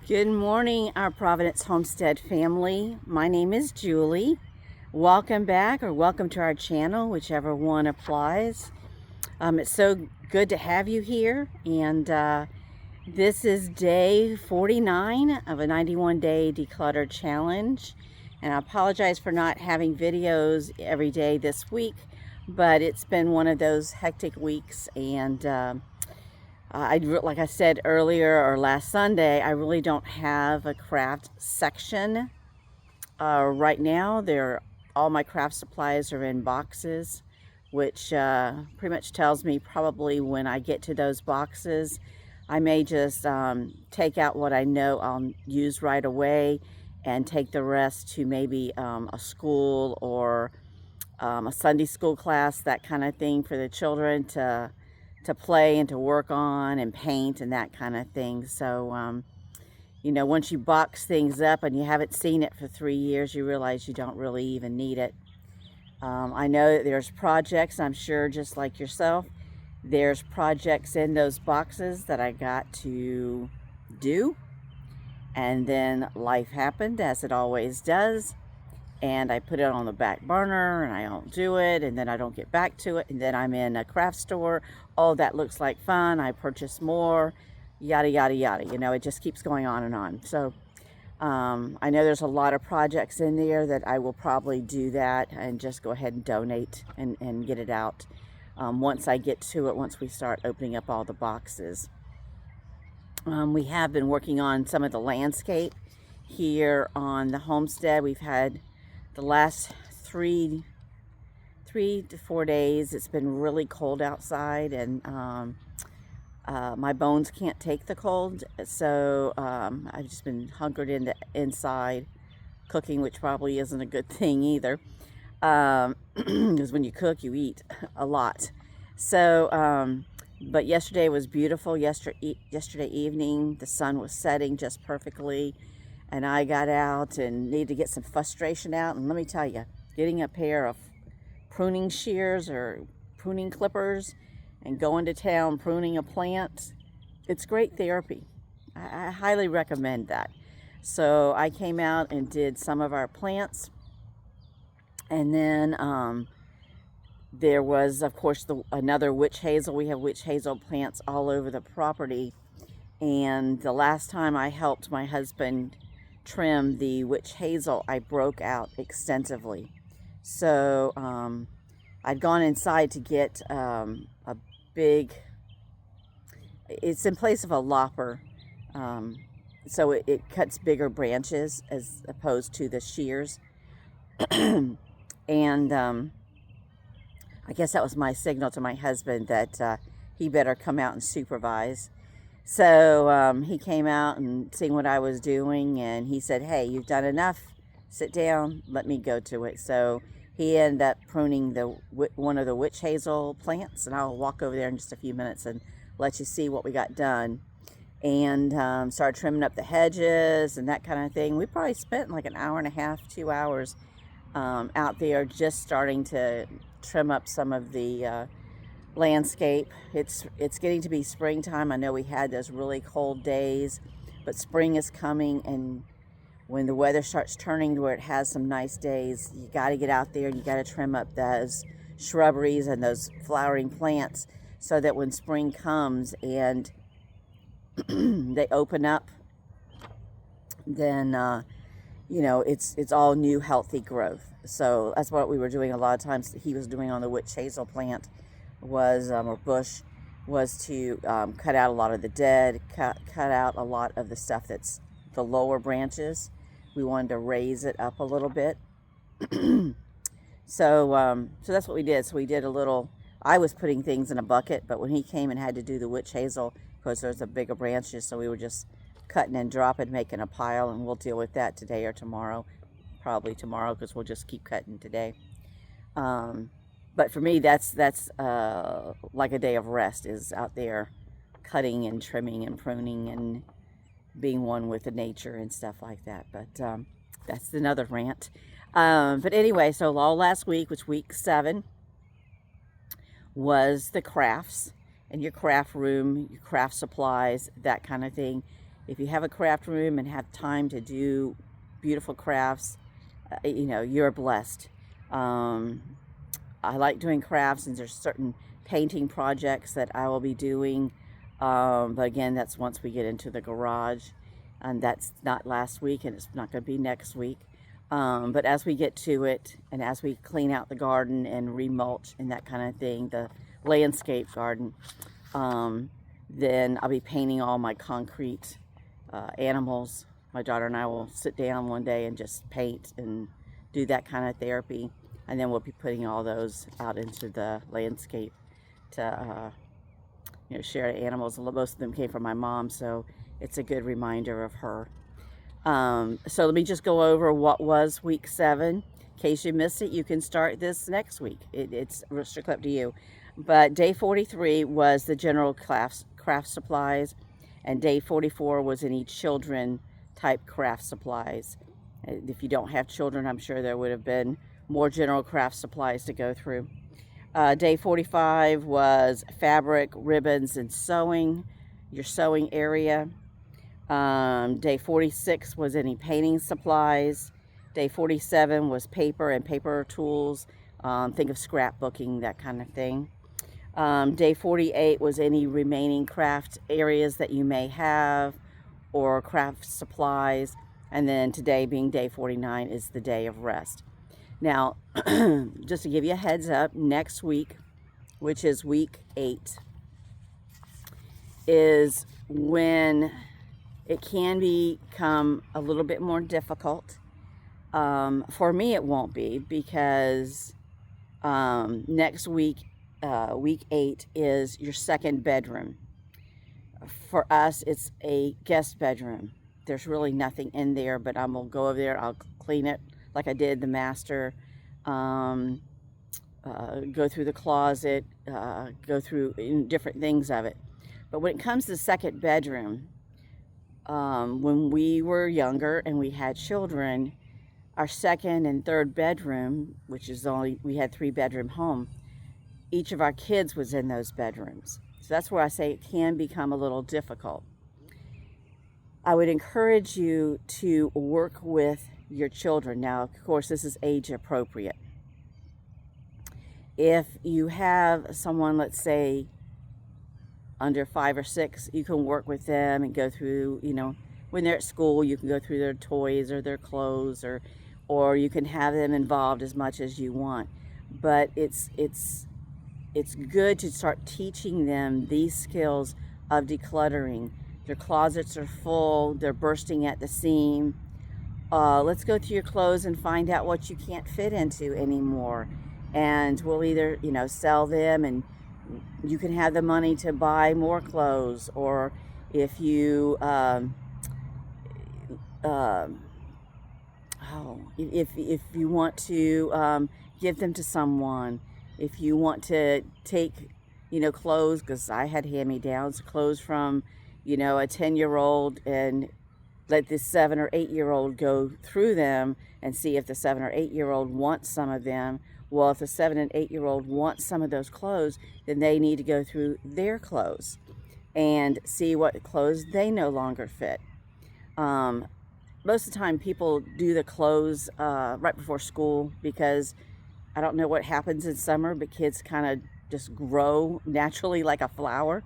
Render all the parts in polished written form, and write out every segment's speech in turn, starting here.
Good morning, our Providence Homestead family. My name is Julie. Welcome back, or welcome to our channel, whichever one applies. It's so good to have you here, and this is day 49 of a 91-day declutter challenge. And I apologize for not having videos every day this week, but it's been one of those hectic weeks, and like I said earlier or last Sunday, I really don't have a craft section right now. All my craft supplies are in boxes, which pretty much tells me probably when I get to those boxes, I may just take out what I know I'll use right away and take the rest to maybe a school or a Sunday school class, that kind of thing, for the children to play and to work on and paint and that kind of thing. So, once you box things up and you haven't seen it for 3 years, you realize you don't really even need it. I know that there's projects, I'm sure just like yourself, there's projects in those boxes that I got to do. And then life happened, as it always does. And I put it on the back burner and I don't do it, and then I don't get back to it, and then I'm in a craft store. Oh, that looks like fun. I purchase more, yada, yada, yada. It just keeps going on and on. So I know there's a lot of projects in there that I will probably do that and just go ahead and donate and get it out once I get to it, once we start opening up all the boxes. We have been working on some of the landscape here on the homestead. We've had the last three to 4 days, it's been really cold outside, and my bones can't take the cold, so I've just been hunkered inside cooking, which probably isn't a good thing either, because when you cook, you eat a lot. So but yesterday was beautiful. Yesterday evening, the sun was setting just perfectly, and I got out and needed to get some frustration out. And let me tell you, getting a pair of pruning shears or pruning clippers and going to town pruning a plant, it's great therapy. I highly recommend that. So I came out and did some of our plants. And then there was, of course, another witch hazel. We have witch hazel plants all over the property. And the last time I helped my husband trim the witch hazel, I broke out extensively. So I'd gone inside to get a big, it's in place of a lopper, so it cuts bigger branches as opposed to the shears. And I guess that was my signal to my husband that he better come out and supervise. So he came out and seen what I was doing, and he said, "Hey, you've done enough. Sit down. Let me go to it." So he ended up pruning one of the witch hazel plants, and I'll walk over there in just a few minutes and let you see what we got done. And started trimming up the hedges and that kind of thing. We probably spent like an hour and a half, 2 hours out there just starting to trim up some of the landscape. It's getting to be springtime. I know we had those really cold days, but spring is coming, and when the weather starts turning to where it has some nice days, you got to get out there and you got to trim up those shrubberies and those flowering plants so that when spring comes and they open up, then it's all new healthy growth. So that's what we were doing a lot of times. He was doing on the witch hazel plant was or bush was to cut out a lot of the dead, cut out a lot of the stuff that's the lower branches. We wanted to raise it up a little bit. So that's what we did. So we did a little, I was putting things in a bucket, but when he came and had to do the witch hazel, because there's a bigger branches, so we were just cutting and dropping, making a pile, and we'll deal with that today or tomorrow. Probably tomorrow, because we'll just keep cutting today. But for me, that's like a day of rest, is out there cutting and trimming and pruning and being one with the nature and stuff like that. But that's another rant. But anyway, so all last week, which week 7, was the crafts and your craft room, your craft supplies, that kind of thing. if you have a craft room and have time to do beautiful crafts, you're blessed. I like doing crafts, and there's certain painting projects that I will be doing. But again, that's once we get into the garage, and that's not last week, and it's not going to be next week. But as we get to it, and as we clean out the garden and remulch and that kind of thing, the landscape garden, then I'll be painting all my concrete animals. My daughter and I will sit down one day and just paint and do that kind of therapy. And then we'll be putting all those out into the landscape to share animals. Most of them came from my mom, so it's a good reminder of her. So let me just go over what was week 7. In case you missed it, you can start this next week. It's strictly up to you. But day 43 was the general craft supplies, and day 44 was any children type craft supplies. If you don't have children, I'm sure there would have been more general craft supplies to go through. Day 45 was fabric, ribbons, and sewing, your sewing area. Day 46 was any painting supplies. Day 47 was paper and paper tools. Think of scrapbooking, that kind of thing. Day 48 was any remaining craft areas that you may have, or craft supplies. And then today, being day 49, is the day of rest. Now, just to give you a heads up, next week, which is week 8, is when it can become a little bit more difficult. For me, it won't be, because next week, week 8, is your second bedroom. For us, it's a guest bedroom. There's really nothing in there, but I'm going to go over there. I'll clean it like I did the master. Go through the closet, go through different things of it. But when it comes to the second bedroom, when we were younger and we had children, our second and third bedroom, which is we had 3-bedroom home, each of our kids was in those bedrooms. So that's where I say it can become a little difficult. I would encourage you to work with your children. Now, of course, this is age appropriate. If you have someone, let's say, under 5 or 6, you can work with them and go through, when they're at school, you can go through their toys or their clothes, or you can have them involved as much as you want. But it's good to start teaching them these skills of decluttering. Their closets are full, they're bursting at the seam. Let's go through your clothes and find out what you can't fit into anymore. And we'll either, sell them, and you can have the money to buy more clothes, or if you, if you want to give them to someone, if you want to take, clothes, because I had hand-me-downs, clothes from, a 10-year-old, and let this 7 or 8-year-old go through them and see if the 7 or 8-year-old wants some of them. Well, if the 7 and 8-year-old wants some of those clothes, then they need to go through their clothes and see what clothes they no longer fit. Most of the time, people do the clothes right before school, because I don't know what happens in summer, but kids kind of just grow naturally like a flower.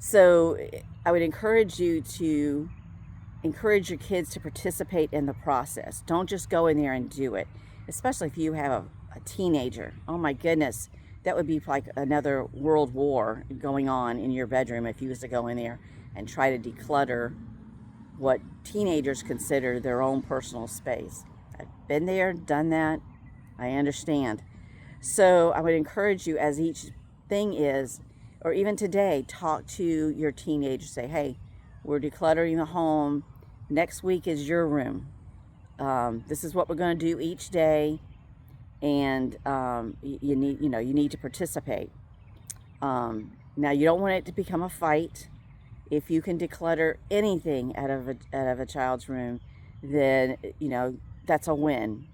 So I would encourage you to encourage your kids to participate in the process. Don't just go in there and do it, especially if you have a teenager. Oh my goodness, that would be like another world war going on in your bedroom if you was to go in there and try to declutter what teenagers consider their own personal space. I've been there, done that. I understand. So I would encourage you, as each thing is, or even today, talk to your teenager. Say, hey, we're decluttering the home. Next week is your room. This is what we're going to do each day, and you need to participate. Now, you don't want it to become a fight. If you can declutter anything out of a child's room, then that's a win.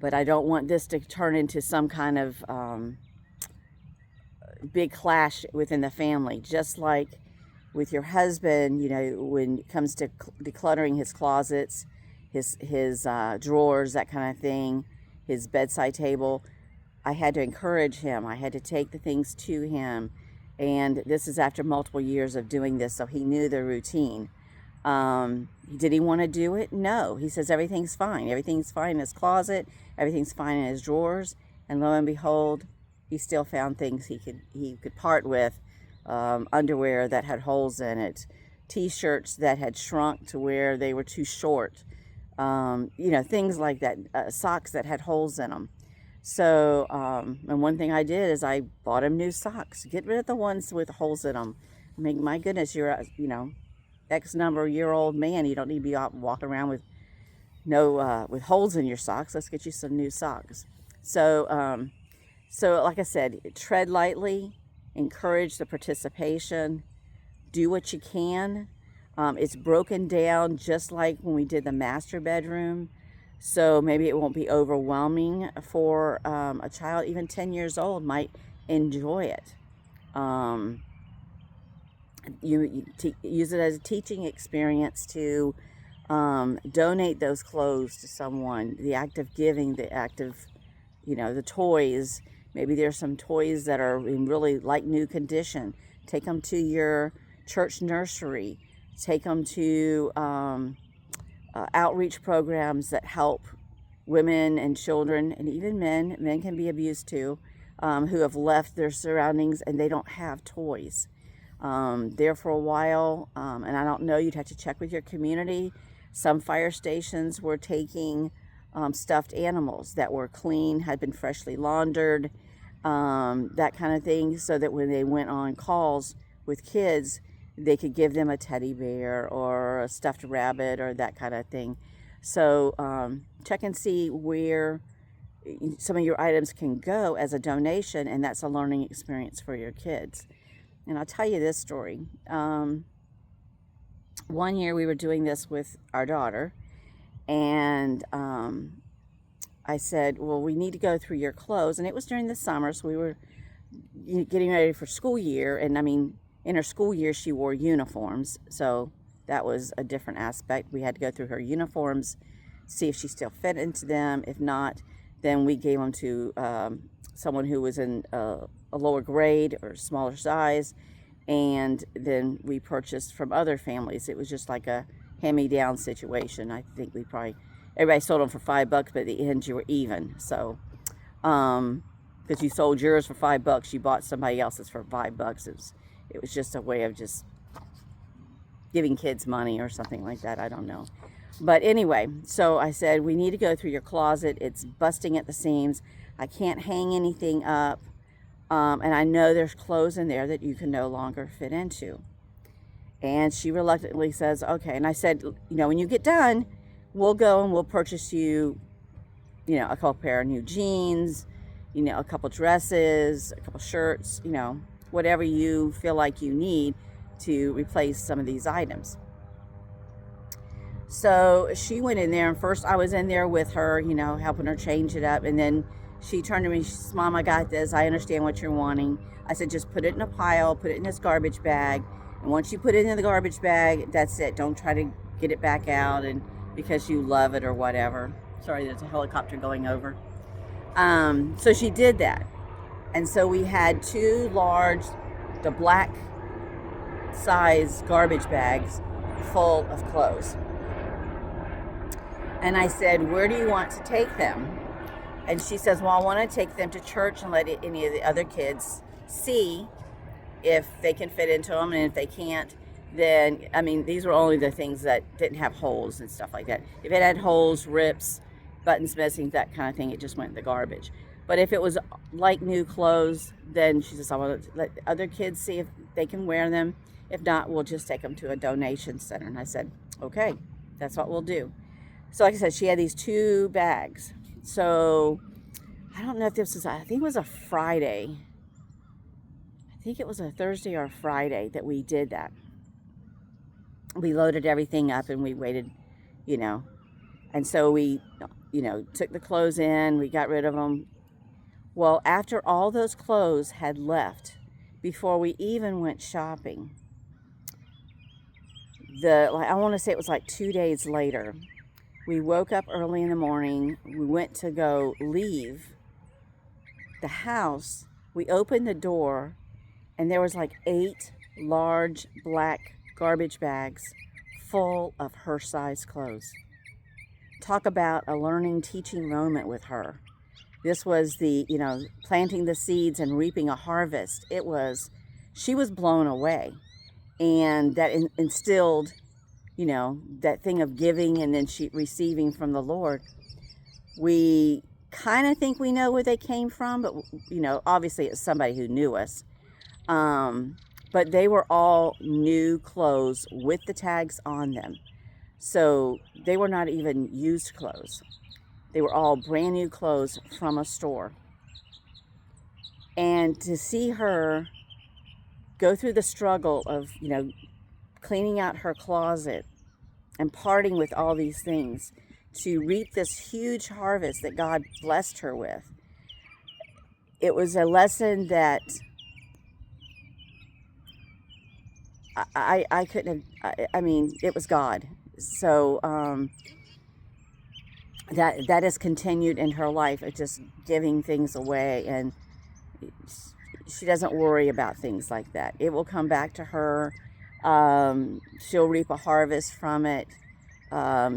But I don't want this to turn into some kind of big clash within the family. Just like with your husband, you know, when it comes to decluttering his closets, his drawers, that kind of thing, his bedside table, I had to encourage him. I had to take the things to him. And this is after multiple years of doing this, so he knew the routine. Did he want to do it? No. He says everything's fine. Everything's fine in his closet. Everything's fine in his drawers. And lo and behold, he still found things he could part with. Underwear that had holes in it, t-shirts that had shrunk to where they were too short, you know, things like that, socks that had holes in them. So, and one thing I did is I bought him new socks. Get rid of the ones with holes in them. I mean, my goodness, you're a, you know, X number year old man. You don't need to be out walking around with with holes in your socks. Let's get you some new socks. So, so like I said, tread lightly, encourage the participation, do what you can. It's broken down just like when we did the master bedroom. So maybe it won't be overwhelming for a child, even 10 years old might enjoy it. Use it as a teaching experience to donate those clothes to someone. The act of giving, the act of, you know, the toys. Maybe there's some toys that are in really like new condition. Take them to your church nursery. Take them to outreach programs that help women and children, and even men. Men can be abused too, who have left their surroundings and they don't have toys. There for a while, and I don't know, you'd have to check with your community. Some fire stations were taking stuffed animals that were clean, had been freshly laundered, that kind of thing, so that when they went on calls with kids, they could give them a teddy bear or a stuffed rabbit or that kind of thing. So check and see where some of your items can go as a donation, and that's a learning experience for your kids. And I'll tell you this story. One year we were doing this with our daughter, and I said, well, we need to go through your clothes. And it was during the summer, so we were getting ready for school year. And I mean, in her school year, she wore uniforms. So that was a different aspect. We had to go through her uniforms, see if she still fit into them. If not, then we gave them to someone who was in a lower grade or smaller size. And then we purchased from other families. It was just like a hand-me-down situation. I think everybody sold them for $5, but at the end you were even. So, because you sold yours for $5, you bought somebody else's for $5. It was just a way of just giving kids money or something like that. I don't know. But anyway, so I said, we need to go through your closet. It's busting at the seams. I can't hang anything up. And I know there's clothes in there that you can no longer fit into. And she reluctantly says, okay. And I said, you know, when you get done, we'll go and we'll purchase you, you know, a couple pair of new jeans, you know, a couple dresses, a couple shirts, you know, whatever you feel like you need to replace some of these items. So she went in there, and first I was in there with her, you know, helping her change it up. And then she turned to me, she says, Mom, I got this. I understand what you're wanting. I said, just put it in a pile, put it in this garbage bag. And once you put it in the garbage bag, that's it. Don't try to get it back out and because you love it or whatever. Sorry, there's a helicopter going over. So she did that. And so we had two large, the black size garbage bags full of clothes. And I said, where do you want to take them? And she says, well, I want to take them to church and let any of the other kids see if they can fit into them. And if they can't, then, I mean, these were only the things that didn't have holes and stuff like that. If it had holes, rips, buttons missing, that kind of thing, it just went in the garbage. But if it was like new clothes, then she says, I want to let other kids see if they can wear them. If not, we'll just take them to a donation center. And I said, okay, that's what we'll do. So like I said, she had these two bags. So I don't know if this was, I think it was a Friday. I think it was a Thursday or a Friday that we did that. We loaded everything up and we waited, you know. And so we, you know, took the clothes in, we got rid of them. Well, after all those clothes had left, before we even went shopping, I want to say it was like 2 days later. We woke up early in the morning. We went to go leave the house. We opened the door, and there was like 8 large black garbage bags full of her size clothes. Talk about a learning, teaching moment with her. This was the, planting the seeds and reaping a harvest. She was blown away. And that instilled, that thing of giving and then she receiving from the Lord. We kind of think we know where they came from, but, obviously it's somebody who knew us. But they were all new clothes with the tags on them. So they were not even used clothes. They were all brand new clothes from a store. And to see her go through the struggle of, cleaning out her closet and parting with all these things to reap this huge harvest that God blessed her with. It was a lesson that I couldn't have, it was God. So that has continued in her life of just giving things away, and she doesn't worry about things like that. It will come back to her. She'll reap a harvest from it.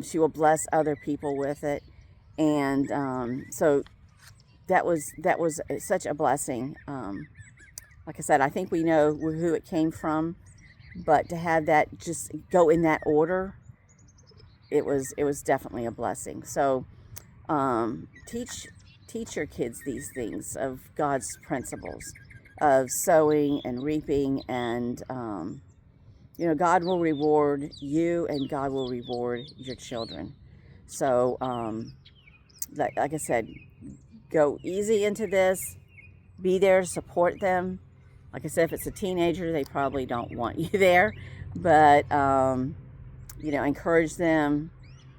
She will bless other people with it. And so that was such a blessing. Like I said, I think we know who it came from, but to have that just go in that order, it was definitely a blessing. So teach your kids these things of God's principles of sowing and reaping, and God will reward you, and God will reward your children. So like I said, go easy into this, be there, support them. Like I said, if it's a teenager, they probably don't want you there, but encourage them,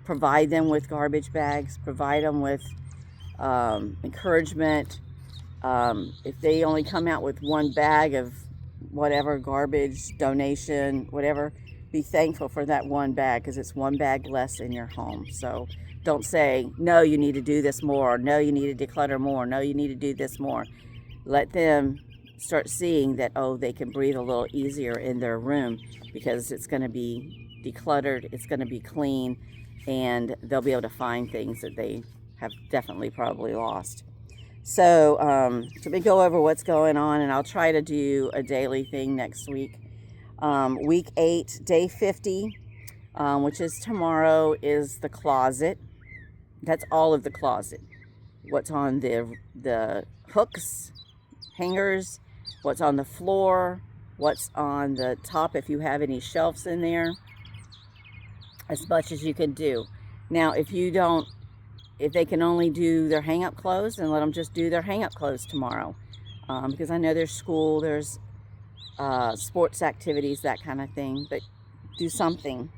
provide them with garbage bags, provide them with encouragement. If they only come out with one bag of whatever, garbage, donation, whatever, be thankful for that one bag, because it's one bag less in your home. So don't say, no, you need to do this more, or no, you need to declutter more, no, you need to do this more. Let them start seeing that, they can breathe a little easier in their room, because it's going to be decluttered, it's going to be clean, and they'll be able to find things that they have definitely probably lost. So let me go over what's going on, and I'll try to do a daily thing next week. Week 8, day 50, which is tomorrow, is the closet. That's all of the closet. What's on the hooks, hangers, what's on the floor, what's on the top if you have any shelves in there, as much as you can do. Now, if they can only do their hang-up clothes, then let them just do their hang-up clothes tomorrow. Because I know there's school, there's sports activities, that kind of thing, but do something.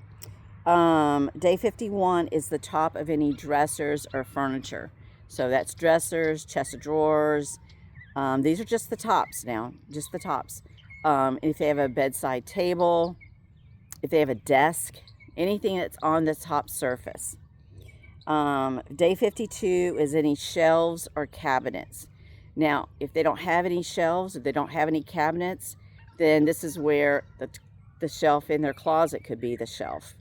Day 51 is the top of any dressers or furniture. So that's dressers, chest of drawers. These are just the tops now, just the tops. If they have a bedside table, if they have a desk, anything that's on the top surface. Day 52 is any shelves or cabinets. Now, if they don't have any shelves, if they don't have any cabinets, then this is where the shelf in their closet could be the shelf,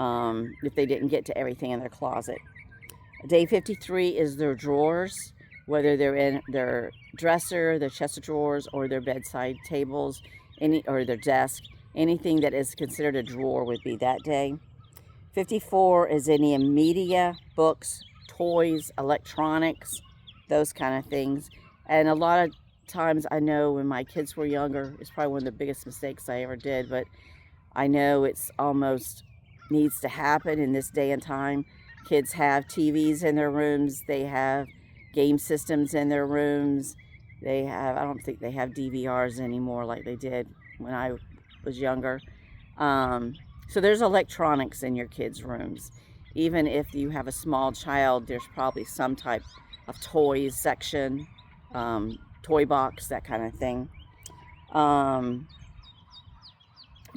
if they didn't get to everything in their closet. Day 53 is their drawers, whether they're in their dresser, their chest of drawers, or their bedside tables, or their desk. Anything that is considered a drawer would be that day. 54 is any media, books, toys, electronics, those kind of things. And a lot of times, I know when my kids were younger, it's probably one of the biggest mistakes I ever did, but I know it's almost needs to happen in this day and time. Kids have TVs in their rooms, they have game systems in their rooms, I don't think they have DVRs anymore like they did when I was younger. So there's electronics in your kids' rooms. Even if you have a small child, there's probably some type of toys section, toy box, that kind of thing.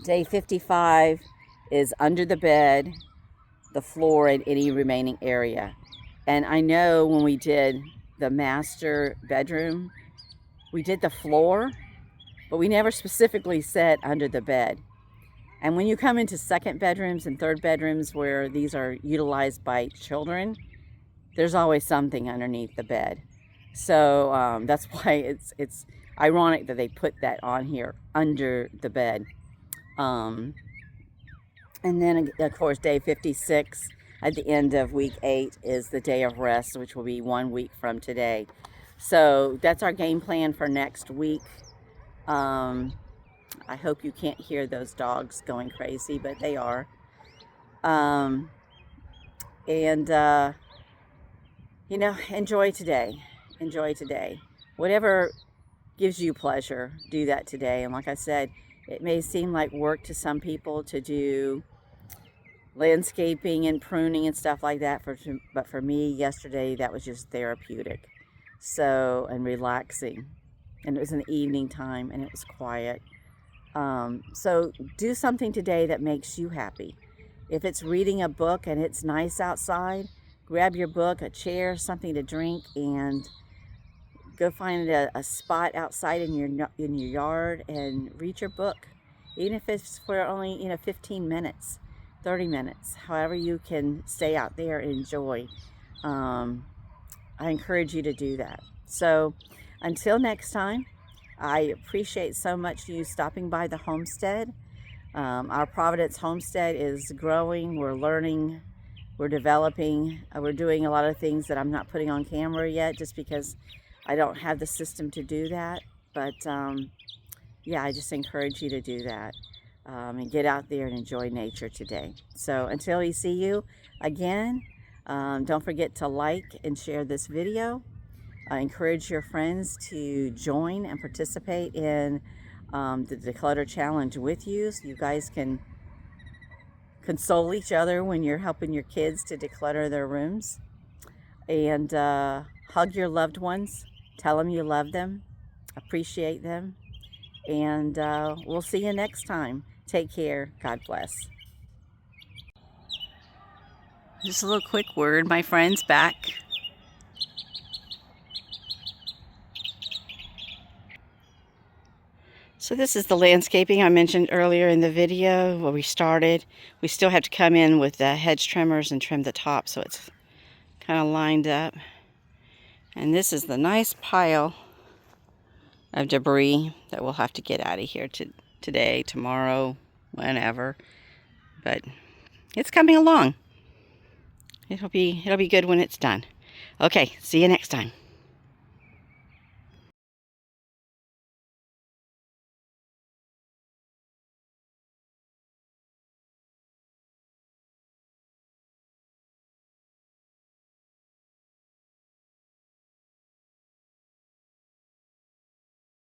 Day 55 is under the bed, the floor, and any remaining area. And I know when we did the master bedroom, we did the floor, but we never specifically said under the bed. And when you come into second bedrooms and third bedrooms where these are utilized by children, there's always something underneath the bed. So that's why it's ironic that they put that on here, under the bed. And then, of course, day 56 at the end of week 8 is the day of rest, which will be 1 week from today. So that's our game plan for next week. I hope you can't hear those dogs going crazy, but they are. You know, enjoy today. Enjoy today. Whatever gives you pleasure, do that today. And like I said, it may seem like work to some people to do landscaping and pruning and stuff like that, but for me yesterday, that was just therapeutic. So, and relaxing. And it was an evening time and it was quiet. So do something today that makes you happy. If it's reading a book and it's nice outside, grab your book, a chair, something to drink, and go find a spot outside in your yard and read your book. Even if it's for only 15 minutes, 30 minutes, however you can stay out there and enjoy. I encourage you to do that. So until next time, I appreciate so much you stopping by the homestead. Our Providence homestead is growing. We're learning. We're developing. We're doing a lot of things that I'm not putting on camera yet just because I don't have the system to do that. But yeah, I just encourage you to do that and get out there and enjoy nature today. So until we see you again, don't forget to like and share this video. Encourage your friends to join and participate in the Declutter Challenge with you, so you guys can console each other when you're helping your kids to declutter their rooms. And hug your loved ones. Tell them you love them, appreciate them, and we'll see you next time. Take care. God bless. Just a little quick word, my friend's back. So this is the landscaping I mentioned earlier in the video where we started. We still have to come in with the hedge trimmers and trim the top so it's kind of lined up. And this is the nice pile of debris that we'll have to get out of here today, tomorrow, whenever. But it's coming along. It'll be good when it's done. Okay, see you next time.